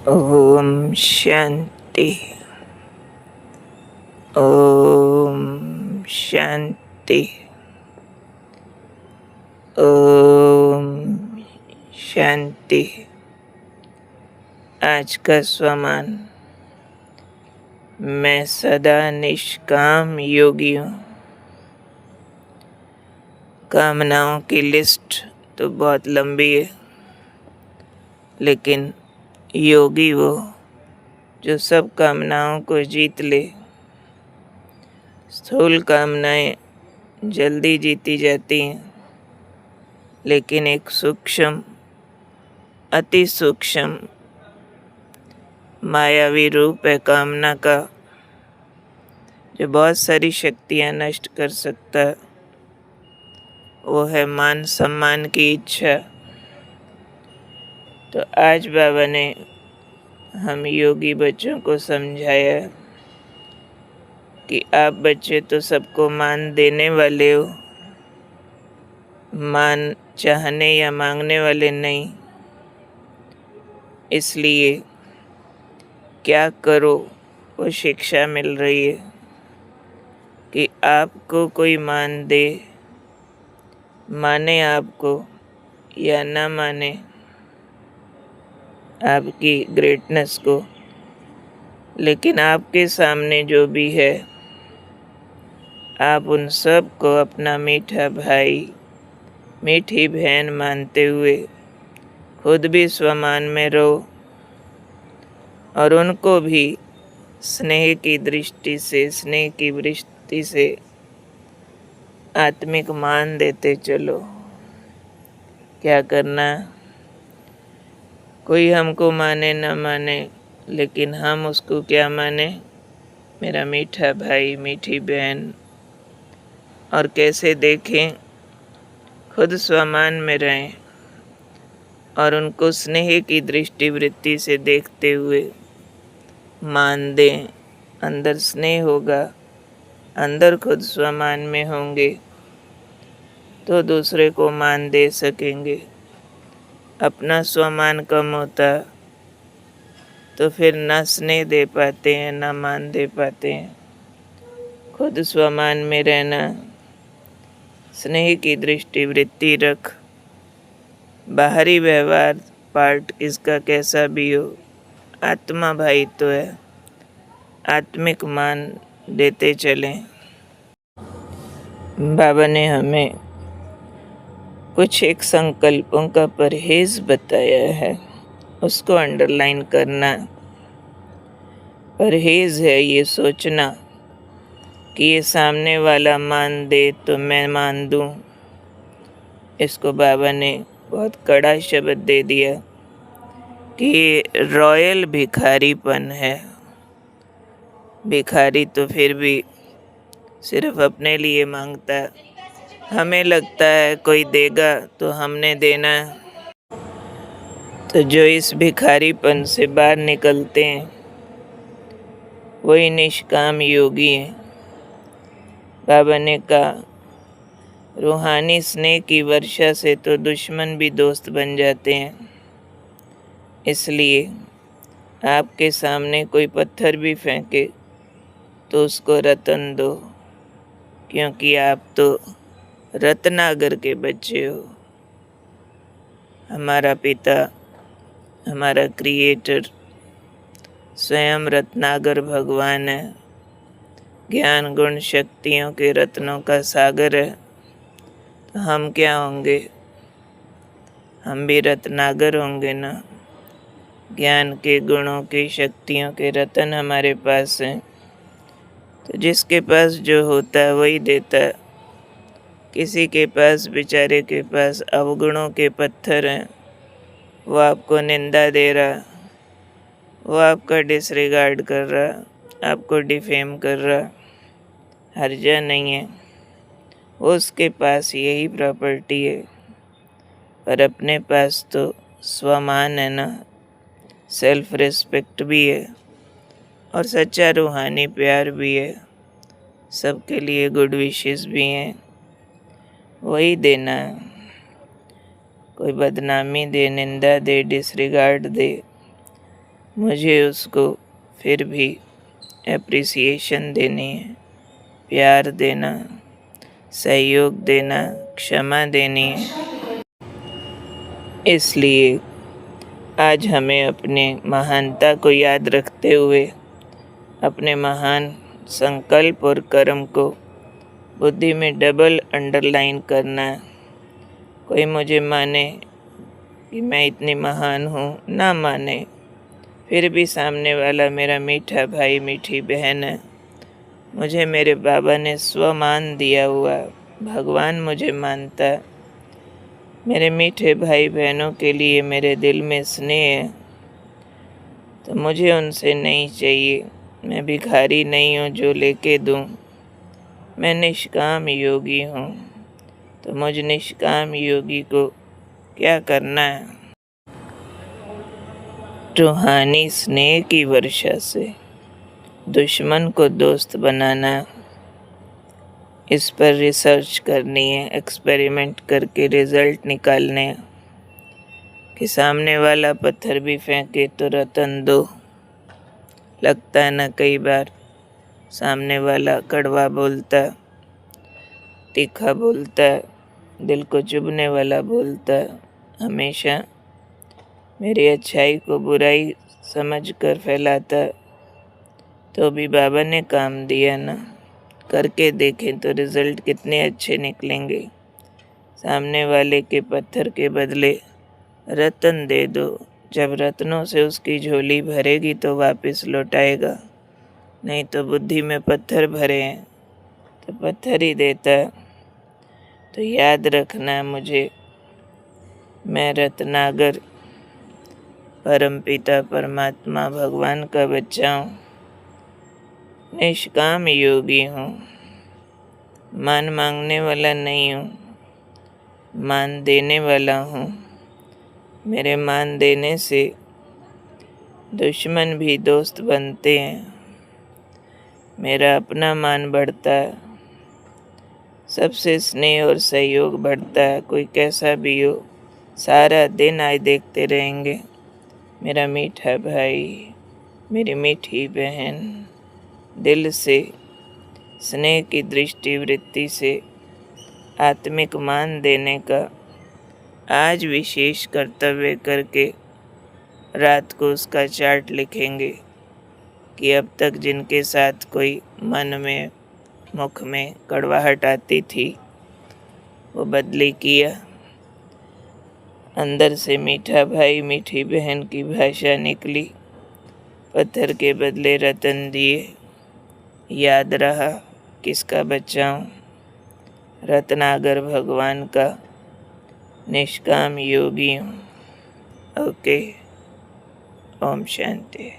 ओम शांति। ओम शांति। ओम शांति। आज का स्वमान। मैं सदा निष्काम योगी हूँ। कामनाओं की लिस्ट तो बहुत लंबी है, लेकिन योगी वो जो सब कामनाओं को जीत ले। स्थूल कामनाएं जल्दी जीती जाती हैं, लेकिन एक सूक्ष्म, अति सूक्ष्म मायावी रूप है कामना का, जो बहुत सारी शक्तियां नष्ट कर सकता है। वो है मान सम्मान की इच्छा। तो आज बाबा ने हम योगी बच्चों को समझाया कि आप बच्चे तो सबको मान देने वाले हो, मान चाहने या मांगने वाले नहीं। इसलिए क्या करो वो शिक्षा मिल रही है कि आपको कोई मान दे, माने आपको या ना माने आपकी ग्रेटनेस को, लेकिन आपके सामने जो भी है, आप उन सब को अपना मीठा भाई, मीठी बहन मानते हुए खुद भी स्वमान में रहो और उनको भी स्नेह की दृष्टि से, स्नेह की वृष्टि से आत्मिक मान देते चलो। क्या करना? कोई हमको माने न माने, लेकिन हम उसको क्या माने? मेरा मीठा भाई, मीठी बहन। और कैसे देखें? खुद स्वमान में रहें और उनको स्नेह की दृष्टि वृत्ति से देखते हुए मान दें। अंदर स्नेह होगा, अंदर खुद स्वमान में होंगे तो दूसरे को मान दे सकेंगे। अपना स्वमान कम होता तो फिर न स्नेह दे पाते हैं, न मान दे पाते हैं। खुद स्वमान में रहना, स्नेह की दृष्टि वृत्ति रख। बाहरी व्यवहार पार्ट इसका कैसा भी हो, आत्मा भाई तो है। आत्मिक मान देते चलें। बाबा ने हमें कुछ एक संकल्पों का परहेज बताया है, उसको अंडरलाइन करना। परहेज है ये सोचना कि ये सामने वाला मान दे तो मैं मान दूं। इसको बाबा ने बहुत कड़ा शब्द दे दिया कि ये रॉयल भिखारीपन है। भिखारी तो फिर भी सिर्फ अपने लिए मांगता है। हमें लगता है कोई देगा तो हमने देना है। तो जो इस भिखारीपन से बाहर निकलते हैं वही निष्काम योगी हैं। बाबा ने कहा, रूहानी स्नेह की वर्षा से तो दुश्मन भी दोस्त बन जाते हैं। इसलिए आपके सामने कोई पत्थर भी फेंके तो उसको रतन दो, क्योंकि आप तो रत्नागर के बच्चे हो। हमारा पिता, हमारा क्रिएटर स्वयं रत्नागर भगवान है। ज्ञान गुण शक्तियों के रत्नों का सागर है। तो हम क्या होंगे? हम भी रत्नागर होंगे ना। ज्ञान के, गुणों के, शक्तियों के रत्न हमारे पास हैं। तो जिसके पास जो होता है वही देता है। किसी के पास, बेचारे के पास अवगुणों के पत्थर हैं, वो आपको निंदा दे रहा, वो आपका डिसरिगार्ड कर रहा, आपको डिफेम कर रहा। हर्जा नहीं है, उसके पास यही प्रॉपर्टी है। पर अपने पास तो स्वमान है ना, सेल्फ रिस्पेक्ट भी है और सच्चा रूहानी प्यार भी है। सबके लिए गुड विशेस भी हैं, वही देना है। कोई बदनामी दे, निंदा दे, डिसरिगार्ड दे, मुझे उसको फिर भी एप्रिसिएशन देनी है, प्यार देना, सहयोग देना, क्षमा देनी है। इसलिए आज हमें अपने महानता को याद रखते हुए अपने महान संकल्प और कर्म को बुद्धि में डबल अंडरलाइन करना है। कोई मुझे माने कि मैं इतनी महान हूँ, ना माने, फिर भी सामने वाला मेरा मीठा भाई मीठी बहन है। मुझे मेरे बाबा ने स्वमान दिया हुआ, भगवान मुझे मानता है। मेरे मीठे भाई बहनों के लिए मेरे दिल में स्नेह है, तो मुझे उनसे नहीं चाहिए। मैं भिखारी नहीं हूँ जो लेके दूँ। मैं निष्काम योगी हूँ, तो मुझ निष्काम योगी को क्या करना है। रूहानी स्नेह की वर्षा से दुश्मन को दोस्त बनाना, इस पर रिसर्च करनी है, एक्सपेरिमेंट करके रिजल्ट निकालने हैं कि सामने वाला पत्थर भी फेंके तो रतन दो। लगता है ना कई बार सामने वाला कड़वा बोलता, तीखा बोलता, दिल को चुभने वाला बोलता, हमेशा मेरी अच्छाई को बुराई समझकर फैलाता, तो भी बाबा ने काम दिया ना। करके देखें तो रिज़ल्ट कितने अच्छे निकलेंगे। सामने वाले के पत्थर के बदले रतन दे दो। जब रत्नों से उसकी झोली भरेगी तो वापस लौटाएगा, नहीं तो बुद्धि में पत्थर भरे हैं तो पत्थर ही देता है। तो याद रखना मुझे, मैं रत्नागर परमपिता परमात्मा भगवान का बच्चा हूँ, निष्काम योगी हूँ, मान मांगने वाला नहीं हूँ, मान देने वाला हूँ। मेरे मान देने से दुश्मन भी दोस्त बनते हैं। मेरा अपना मान बढ़ता है, सबसे स्नेह और सहयोग बढ़ता है। कोई कैसा भी हो, सारा दिन आए देखते रहेंगे मेरा मीठा भाई, मेरी मीठी बहन। दिल से स्नेह की दृष्टि वृत्ति से आत्मिक मान देने का आज विशेष कर्तव्य करके रात को उसका चार्ट लिखेंगे कि अब तक जिनके साथ कोई मन में मुख में कड़वाहट आती थी वो बदली किया। अंदर से मीठा भाई मीठी बहन की भाषा निकली, पत्थर के बदले रतन दिए। याद रहा किसका बच्चा हूँ, रत्नागर भगवान का निष्काम योगी हूँ। ओके, ओम शांति।